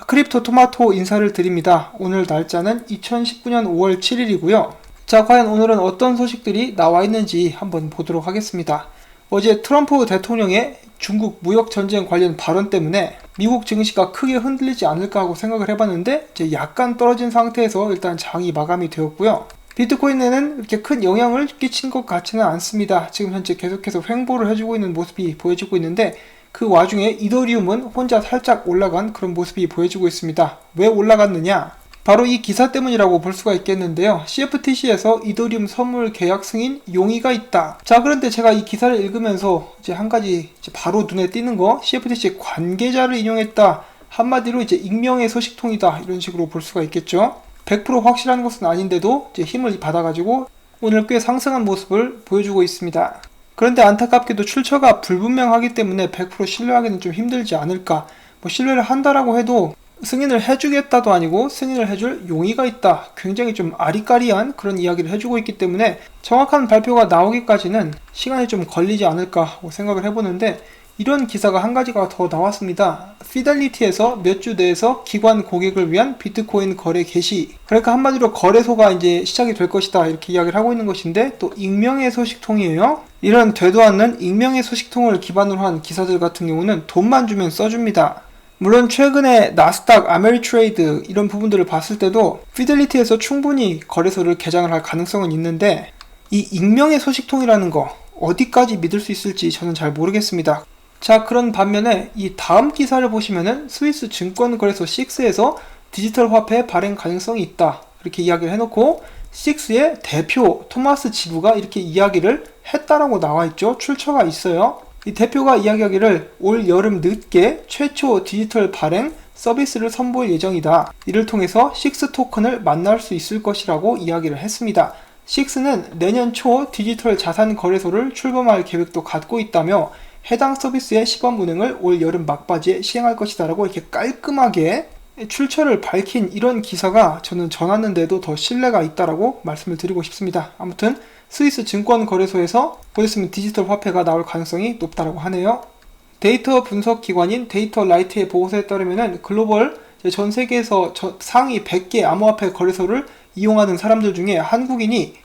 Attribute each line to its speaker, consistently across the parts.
Speaker 1: 크립토 토마토 인사를 드립니다. 오늘 날짜는 2019년 5월 7일이고요. 자, 과연 오늘은 어떤 소식들이 나와 있는지 한번 보도록 하겠습니다. 어제 트럼프 대통령의 중국 무역 전쟁 관련 발언 때문에 미국 증시가 크게 흔들리지 않을까 하고 생각을 해봤는데 이제 약간 떨어진 상태에서 일단 장이 마감이 되었고요. 비트코인에는 이렇게 큰 영향을 끼친 것 같지는 않습니다. 지금 현재 계속해서 횡보를 해주고 있는 모습이 보여지고 있는데 그 와중에 이더리움은 혼자 살짝 올라간 그런 모습이 보여지고 있습니다. 왜 올라갔느냐? 바로 이 기사 때문이라고 볼 수가 있겠는데요. CFTC에서 이더리움 선물 계약 승인 용의가 있다. 자, 그런데 제가 이 기사를 읽으면서 이제 한 가지 바로 눈에 띄는 거, CFTC 관계자를 인용했다. 한마디로 이제 익명의 소식통이다. 이런 식으로 볼 수가 있겠죠. 100% 확실한 것은 아닌데도 이제 힘을 받아가지고 오늘 꽤 상승한 모습을 보여주고 있습니다. 그런데 안타깝게도 출처가 불분명하기 때문에 100% 신뢰하기는 좀 힘들지 않을까. 신뢰를 한다라고 해도 승인을 해주겠다도 아니고 승인을 해줄 용의가 있다. 굉장히 좀 아리까리한 그런 이야기를 해주고 있기 때문에 정확한 발표가 나오기까지는 시간이 좀 걸리지 않을까 생각을 해보는데 이런 기사가 한 가지가 더 나왔습니다. 피델리티에서 몇 주 내에서 기관 고객을 위한 비트코인 거래 개시. 그러니까 한마디로 거래소가 이제 시작이 될 것이다. 이렇게 이야기를 하고 있는 것인데 또 익명의 소식통이에요. 이런 되도 않는 익명의 소식통을 기반으로 한 기사들 같은 경우는 돈만 주면 써줍니다. 물론 최근에 나스닥, 아메리트레이드 이런 부분들을 봤을 때도 피델리티에서 충분히 거래소를 개장을 할 가능성은 있는데 이 익명의 소식통이라는 거 어디까지 믿을 수 있을지 저는 잘 모르겠습니다. 자, 그런 반면에 이 다음 기사를 보시면은 스위스 증권거래소 6에서 디지털 화폐 발행 가능성이 있다. 이렇게 이야기를 해놓고 6의 대표 토마스 지부가 이렇게 이야기를 했다라고 나와 있죠. 출처가 있어요. 이 대표가 이야기하기를 올 여름 늦게 최초 디지털 발행 서비스를 선보일 예정이다. 이를 통해서 6 토큰을 만날 수 있을 것이라고 이야기를 했습니다. 6는 내년 초 디지털 자산 거래소를 출범할 계획도 갖고 있다며 해당 서비스의 시범 운행을 올 여름 막바지에 시행할 것이다 라고 이렇게 깔끔하게 출처를 밝힌 이런 기사가 저는 전왔는데도 더 신뢰가 있다라고 말씀을 드리고 싶습니다. 아무튼 스위스 증권거래소에서 곧 있으면 디지털 화폐가 나올 가능성이 높다라고 하네요. 데이터 분석 기관인 데이터라이트의 보고서에 따르면 글로벌 전 세계에서 상위 100개 암호화폐 거래소를 이용하는 사람들 중에 한국인이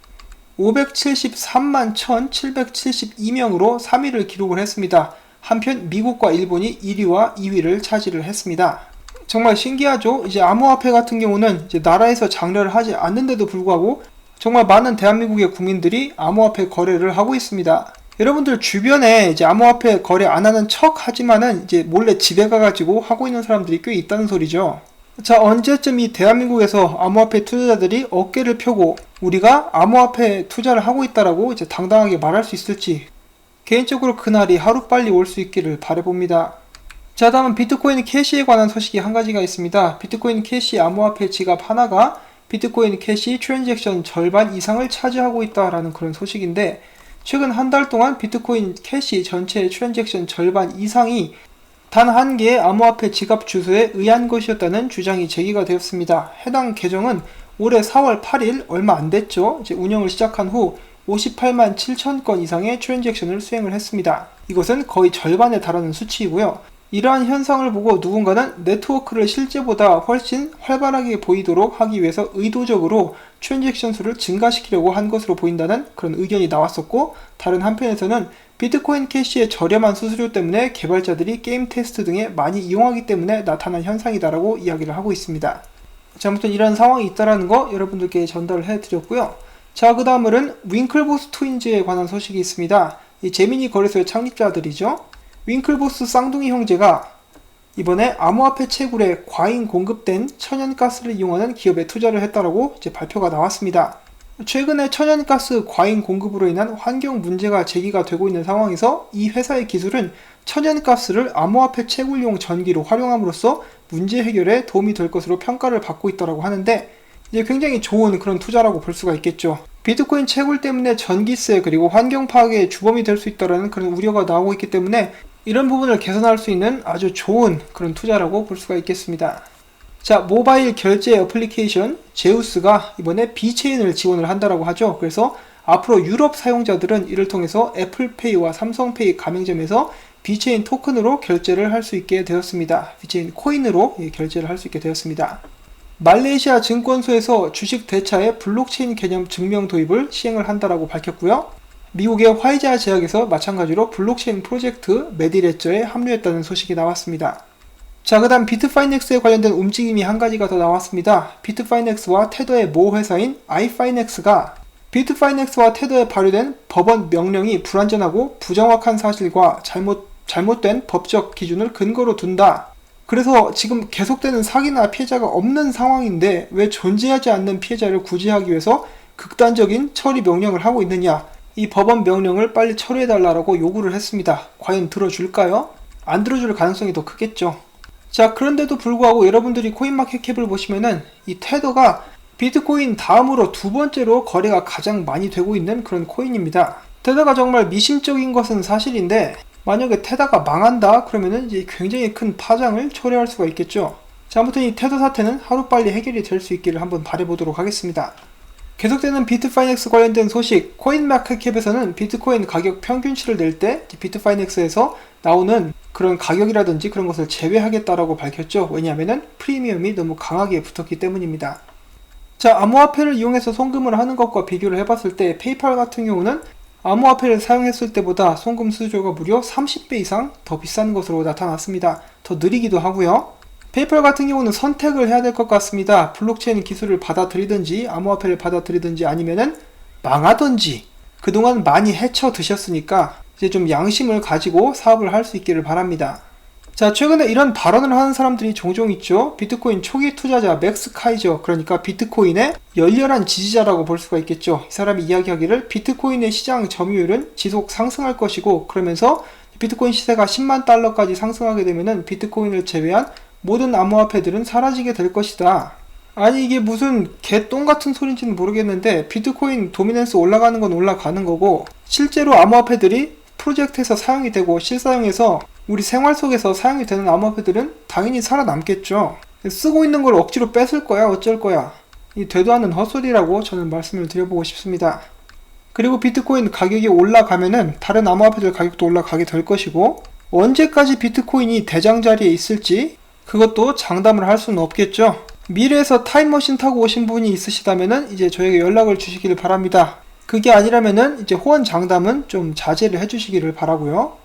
Speaker 1: 573만 1,772명으로 3위를 기록을 했습니다. 한편 미국과 일본이 1위와 2위를 차지를 했습니다. 정말 신기하죠? 이제 암호화폐 같은 경우는 이제 나라에서 장려를 하지 않는데도 불구하고 정말 많은 대한민국의 국민들이 암호화폐 거래를 하고 있습니다. 여러분들 주변에 이제 암호화폐 거래 안 하는 척 하지만은 이제 몰래 집에 가가지고 하고 있는 사람들이 꽤 있다는 소리죠. 자, 언제쯤 이 대한민국에서 암호화폐 투자자들이 어깨를 펴고 우리가 암호화폐 투자를 하고 있다라고 이제 당당하게 말할 수 있을지 개인적으로 그날이 하루빨리 올 수 있기를 바라봅니다. 자, 다음은 비트코인 캐시에 관한 소식이 한 가지가 있습니다. 비트코인 캐시 암호화폐 지갑 하나가 비트코인 캐시 트랜잭션 절반 이상을 차지하고 있다라는 그런 소식인데 최근 한 달 동안 비트코인 캐시 전체 트랜잭션 절반 이상이 단 한 개의 암호화폐 지갑 주소에 의한 것이었다는 주장이 제기가 되었습니다. 해당 계정은 올해 4월 8일 얼마 안 됐죠. 이제 운영을 시작한 후 58만 7천 건 이상의 트랜잭션을 수행을 했습니다. 이것은 거의 절반에 달하는 수치이고요. 이러한 현상을 보고 누군가는 네트워크를 실제보다 훨씬 활발하게 보이도록 하기 위해서 의도적으로 트랜잭션 수를 증가시키려고 한 것으로 보인다는 그런 의견이 나왔었고, 다른 한편에서는 비트코인 캐시의 저렴한 수수료 때문에 개발자들이 게임 테스트 등에 많이 이용하기 때문에 나타난 현상이다라고 이야기를 하고 있습니다. 자, 아무튼 이런 상황이 있다라는 거 여러분들께 전달을 해드렸고요. 자, 그 다음은 윙클보스 트윈즈에 관한 소식이 있습니다. 이 제미니 거래소의 창립자들이죠. 윙클보스 쌍둥이 형제가 이번에 암호화폐 채굴에 과잉 공급된 천연가스를 이용하는 기업에 투자를 했다라고 이제 발표가 나왔습니다. 최근에 천연가스 과잉 공급으로 인한 환경 문제가 제기가 되고 있는 상황에서 이 회사의 기술은 천연가스를 암호화폐 채굴용 전기로 활용함으로써 문제 해결에 도움이 될 것으로 평가를 받고 있다고 하는데 이제 굉장히 좋은 그런 투자라고 볼 수가 있겠죠. 비트코인 채굴 때문에 전기세 그리고 환경 파괴의 주범이 될 수 있다는 그런 우려가 나오고 있기 때문에 이런 부분을 개선할 수 있는 아주 좋은 그런 투자라고 볼 수가 있겠습니다. 자, 모바일 결제 애플리케이션 제우스가 이번에 비체인을 지원을 한다라고 하죠. 그래서 앞으로 유럽 사용자들은 이를 통해서 애플페이와 삼성페이 가맹점에서 비체인 토큰으로 결제를 할 수 있게 되었습니다. 비체인 코인으로 결제를 할 수 있게 되었습니다. 말레이시아 증권소에서 주식 대차의 블록체인 개념 증명 도입을 시행을 한다라고 밝혔고요. 미국의 화이자 제약에서 마찬가지로 블록체인 프로젝트 메디레저에 합류했다는 소식이 나왔습니다. 자, 그 다음 비트파이넥스에 관련된 움직임이 한 가지가 더 나왔습니다. 비트파이넥스와 테더의 모 회사인 아이파이넥스가 비트파이넥스와 테더에 발효된 법원 명령이 불완전하고 부정확한 사실과 잘못된 법적 기준을 근거로 둔다. 그래서 지금 계속되는 사기나 피해자가 없는 상황인데 왜 존재하지 않는 피해자를 구제하기 위해서 극단적인 처리 명령을 하고 있느냐. 이 법원 명령을 빨리 철회해달라고 요구를 했습니다. 과연 들어줄까요? 안 들어줄 가능성이 더 크겠죠. 자, 그런데도 불구하고 여러분들이 코인마켓캡을 보시면은 이 테더가 비트코인 다음으로 두 번째로 거래가 가장 많이 되고 있는 그런 코인입니다. 테더가 정말 미심적인 것은 사실인데 만약에 테더가 망한다 그러면은 이제 굉장히 큰 파장을 초래할 수가 있겠죠. 자, 아무튼 이 테더 사태는 하루빨리 해결이 될 수 있기를 한번 바라보도록 하겠습니다. 계속되는 비트파이넥스 관련된 소식, 코인마켓캡에서는 비트코인 가격 평균치를 낼 때 비트파이넥스에서 나오는 그런 가격이라든지 그런 것을 제외하겠다라고 밝혔죠. 왜냐하면 프리미엄이 너무 강하게 붙었기 때문입니다. 자, 암호화폐를 이용해서 송금을 하는 것과 비교를 해봤을 때 페이팔 같은 경우는 암호화폐를 사용했을 때보다 송금 수수료가 무려 30배 이상 더 비싼 것으로 나타났습니다. 더 느리기도 하고요. 페이팔 같은 경우는 선택을 해야 될 것 같습니다. 블록체인 기술을 받아들이든지 암호화폐를 받아들이든지 아니면은 망하든지. 그동안 많이 헤쳐 드셨으니까 이제 좀 양심을 가지고 사업을 할 수 있기를 바랍니다. 자, 최근에 이런 발언을 하는 사람들이 종종 있죠. 비트코인 초기 투자자 맥스 카이저, 그러니까 비트코인의 열렬한 지지자라고 볼 수가 있겠죠. 이 사람이 이야기하기를 비트코인의 시장 점유율은 지속 상승할 것이고, 그러면서 비트코인 시세가 10만 달러까지 상승하게 되면은 비트코인을 제외한 모든 암호화폐들은 사라지게 될 것이다. 아니, 이게 무슨 개똥 같은 소리인지는 모르겠는데 비트코인 도미넌스 올라가는 건 올라가는 거고, 실제로 암호화폐들이 프로젝트에서 사용이 되고 실사용에서 우리 생활 속에서 사용이 되는 암호화폐들은 당연히 살아남겠죠. 쓰고 있는 걸 억지로 뺏을 거야, 어쩔 거야. 이 되도 않는 헛소리라고 저는 말씀을 드려보고 싶습니다. 그리고 비트코인 가격이 올라가면은 다른 암호화폐들 가격도 올라가게 될 것이고, 언제까지 비트코인이 대장 자리에 있을지 그것도 장담을 할 수는 없겠죠. 미래에서 타임머신 타고 오신 분이 있으시다면은 이제 저에게 연락을 주시기를 바랍니다. 그게 아니라면은 이제 호언 장담은 좀 자제를 해주시기를 바라고요.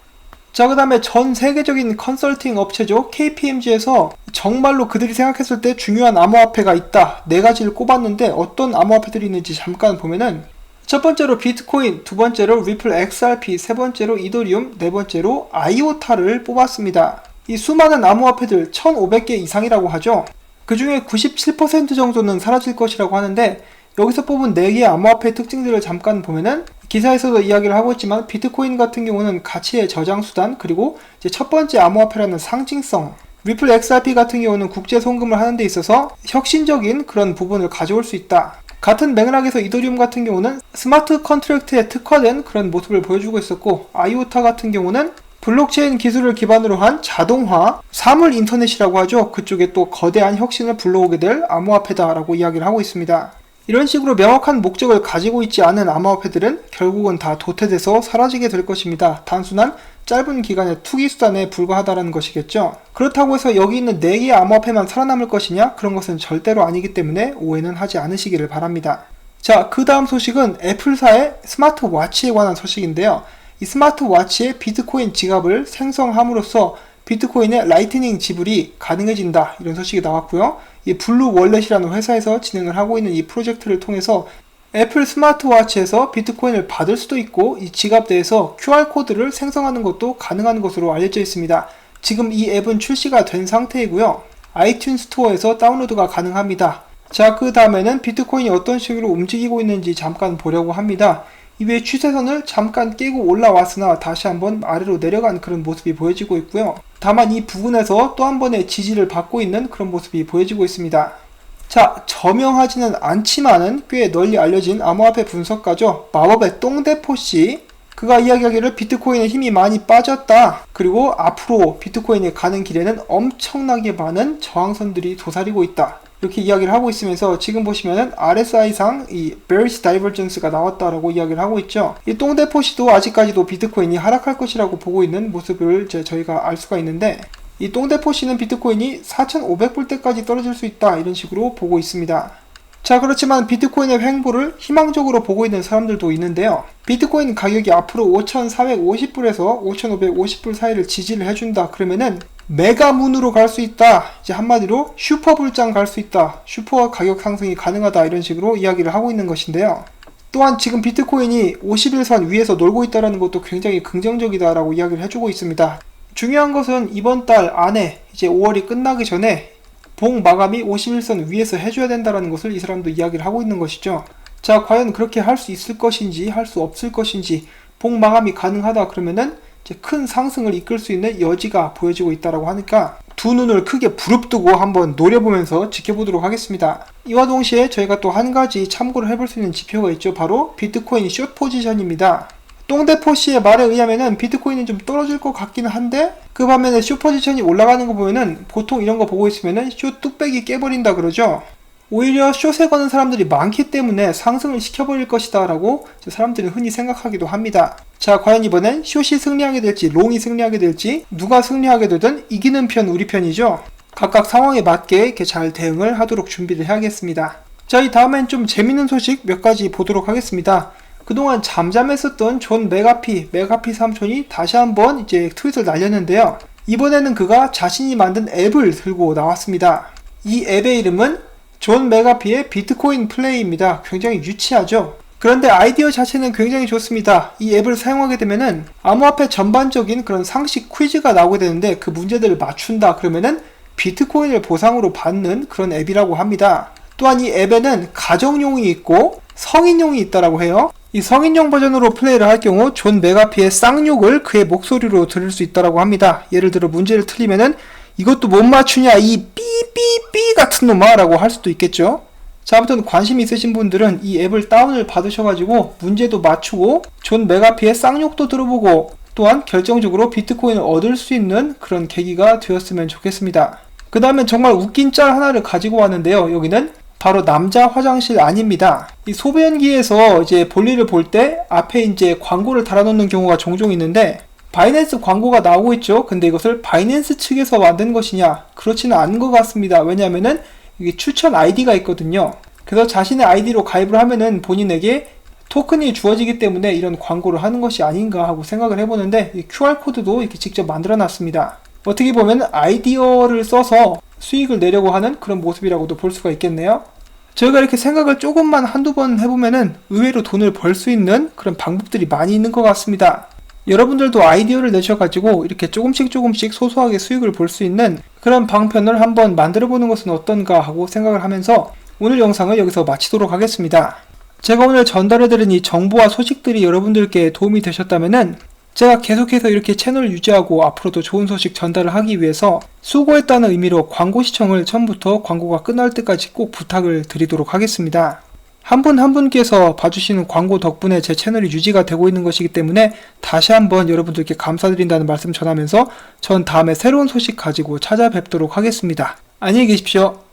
Speaker 1: 자, 그 다음에 전 세계적인 컨설팅 업체죠. KPMG에서 정말로 그들이 생각했을 때 중요한 암호화폐가 있다. 4가지를 꼽았는데 어떤 암호화폐들이 있는지 잠깐 보면은 첫 번째로 비트코인, 두 번째로 리플 XRP, 세 번째로 이더리움, 네 번째로 아이오타를 뽑았습니다. 이 수많은 암호화폐들 1500개 이상이라고 하죠. 그 중에 97% 정도는 사라질 것이라고 하는데 여기서 뽑은 4개의 암호화폐 특징들을 잠깐 보면은 기사에서도 이야기를 하고 있지만 비트코인 같은 경우는 가치의 저장 수단, 그리고 이제 첫 번째 암호화폐라는 상징성, 리플 XRP 같은 경우는 국제 송금을 하는 데 있어서 혁신적인 그런 부분을 가져올 수 있다. 같은 맥락에서 이더리움 같은 경우는 스마트 컨트랙트에 특화된 그런 모습을 보여주고 있었고, 아이오타 같은 경우는 블록체인 기술을 기반으로 한 자동화, 사물 인터넷이라고 하죠. 그쪽에 또 거대한 혁신을 불러오게 될 암호화폐다라고 이야기를 하고 있습니다. 이런 식으로 명확한 목적을 가지고 있지 않은 암호화폐들은 결국은 다 도태돼서 사라지게 될 것입니다. 단순한 짧은 기간의 투기 수단에 불과하다는 것이겠죠. 그렇다고 해서 여기 있는 4개의 암호화폐만 살아남을 것이냐? 그런 것은 절대로 아니기 때문에 오해는 하지 않으시기를 바랍니다. 자, 그 다음 소식은 애플사의 스마트워치에 관한 소식인데요. 이 스마트워치의 비트코인 지갑을 생성함으로써 비트코인의 라이트닝 지불이 가능해진다, 이런 소식이 나왔고요. 이 블루 월렛이라는 회사에서 진행을 하고 있는 이 프로젝트를 통해서 애플 스마트워치에서 비트코인을 받을 수도 있고 이 지갑 내에서 QR코드를 생성하는 것도 가능한 것으로 알려져 있습니다. 지금 이 앱은 출시가 된 상태이고요. 아이튠 스토어에서 다운로드가 가능합니다. 자, 그 다음에는 비트코인이 어떤 식으로 움직이고 있는지 잠깐 보려고 합니다. 이외에 추세선을 잠깐 깨고 올라왔으나 다시 한번 아래로 내려간 그런 모습이 보여지고 있고요. 다만 이 부분에서 또 한 번의 지지를 받고 있는 그런 모습이 보여지고 있습니다. 자, 저명하지는 않지만은 꽤 널리 알려진 암호화폐 분석가죠. 마법의 똥대포씨, 그가 이야기하기를 비트코인의 힘이 많이 빠졌다. 그리고 앞으로 비트코인이 가는 길에는 엄청나게 많은 저항선들이 도사리고 있다. 이렇게 이야기를 하고 있으면서 지금 보시면은 RSI상 이 bearish divergence가 나왔다라고 이야기를 하고 있죠. 이 똥대포시도 아직까지도 비트코인이 하락할 것이라고 보고 있는 모습을 저희가 알 수가 있는데, 이 똥대포시는 비트코인이 4,500불대까지 떨어질 수 있다 이런 식으로 보고 있습니다. 자, 그렇지만 비트코인의 횡보를 희망적으로 보고 있는 사람들도 있는데요. 비트코인 가격이 앞으로 5,450불에서 5,550불 사이를 지지를 해준다 그러면은 메가문으로 갈 수 있다. 이제 한마디로 슈퍼불장 갈 수 있다. 슈퍼 가격 상승이 가능하다. 이런 식으로 이야기를 하고 있는 것인데요. 또한 지금 비트코인이 51선 위에서 놀고 있다는 것도 굉장히 긍정적이다라고 이야기를 해주고 있습니다. 중요한 것은 이번 달 안에 이제 5월이 끝나기 전에 봉 마감이 51선 위에서 해줘야 된다는 것을 이 사람도 이야기를 하고 있는 것이죠. 자, 과연 그렇게 할 수 있을 것인지 할 수 없을 것인지, 봉 마감이 가능하다 그러면은 이제 큰 상승을 이끌 수 있는 여지가 보여지고 있다라고 하니까 두 눈을 크게 부릅뜨고 한번 노려보면서 지켜보도록 하겠습니다. 이와 동시에 저희가 또 한 가지 참고를 해볼 수 있는 지표가 있죠. 바로 비트코인 숏 포지션입니다. 똥대포씨의 말에 의하면은 비트코인은 좀 떨어질 것 같기는 한데, 그 반면에 숏 포지션이 올라가는 거 보면은 보통 이런 거 보고 있으면은 숏 뚝배기 깨버린다 그러죠. 오히려 숏에 거는 사람들이 많기 때문에 상승을 시켜버릴 것이다 라고 사람들은 흔히 생각하기도 합니다. 자, 과연 이번엔 숏이 승리하게 될지 롱이 승리하게 될지, 누가 승리하게 되든 이기는 편 우리 편이죠. 각각 상황에 맞게 이렇게 잘 대응을 하도록 준비를 해야겠습니다. 자, 이 다음엔 좀 재밌는 소식 몇 가지 보도록 하겠습니다. 그동안 잠잠했었던 존 메가피 삼촌이 다시 한번 이제 트윗을 날렸는데요. 이번에는 그가 자신이 만든 앱을 들고 나왔습니다. 이 앱의 이름은 존 메가피의 비트코인 플레이입니다. 굉장히 유치하죠? 그런데 아이디어 자체는 굉장히 좋습니다. 이 앱을 사용하게 되면은 암호화폐 전반적인 그런 상식 퀴즈가 나오게 되는데, 그 문제들을 맞춘다 그러면은 비트코인을 보상으로 받는 그런 앱이라고 합니다. 또한 이 앱에는 가정용이 있고 성인용이 있다라고 해요. 이 성인용 버전으로 플레이를 할 경우 존 메가피의 쌍욕을 그의 목소리로 들을 수 있다라고 합니다. 예를 들어 문제를 틀리면은 이것도 못 맞추냐 이 삐삐삐 같은 놈아 라고 할 수도 있겠죠. 자, 아무튼 관심 있으신 분들은 이 앱을 다운을 받으셔가지고 문제도 맞추고 존 메가피의 쌍욕도 들어보고, 또한 결정적으로 비트코인을 얻을 수 있는 그런 계기가 되었으면 좋겠습니다. 그 다음엔 정말 웃긴 짤 하나를 가지고 왔는데요. 여기는 바로 남자 화장실 안입니다. 이 소변기에서 이제 볼일을 볼 때 앞에 이제 광고를 달아놓는 경우가 종종 있는데, 바이낸스 광고가 나오고 있죠. 근데 이것을 바이낸스 측에서 만든 것이냐? 그렇지는 않은 것 같습니다. 왜냐하면은 이게 추천 아이디가 있거든요. 그래서 자신의 아이디로 가입을 하면은 본인에게 토큰이 주어지기 때문에 이런 광고를 하는 것이 아닌가 하고 생각을 해보는데, 이 QR코드도 이렇게 직접 만들어 놨습니다. 어떻게 보면 아이디어를 써서 수익을 내려고 하는 그런 모습이라고도 볼 수가 있겠네요. 저희가 이렇게 생각을 조금만 한두 번 해보면은 의외로 돈을 벌 수 있는 그런 방법들이 많이 있는 것 같습니다. 여러분들도 아이디어를 내셔가지고 이렇게 조금씩 소소하게 수익을 볼 수 있는 그런 방편을 한번 만들어보는 것은 어떤가 하고 생각을 하면서 오늘 영상을 여기서 마치도록 하겠습니다. 제가 오늘 전달해드린 이 정보와 소식들이 여러분들께 도움이 되셨다면은 제가 계속해서 이렇게 채널을 유지하고 앞으로도 좋은 소식 전달을 하기 위해서 수고했다는 의미로 광고 시청을 처음부터 광고가 끝날 때까지 꼭 부탁을 드리도록 하겠습니다. 한 분 한 분께서 봐주시는 광고 덕분에 제 채널이 유지가 되고 있는 것이기 때문에 다시 한번 여러분들께 감사드린다는 말씀 전하면서 전 다음에 새로운 소식 가지고 찾아뵙도록 하겠습니다. 안녕히 계십시오.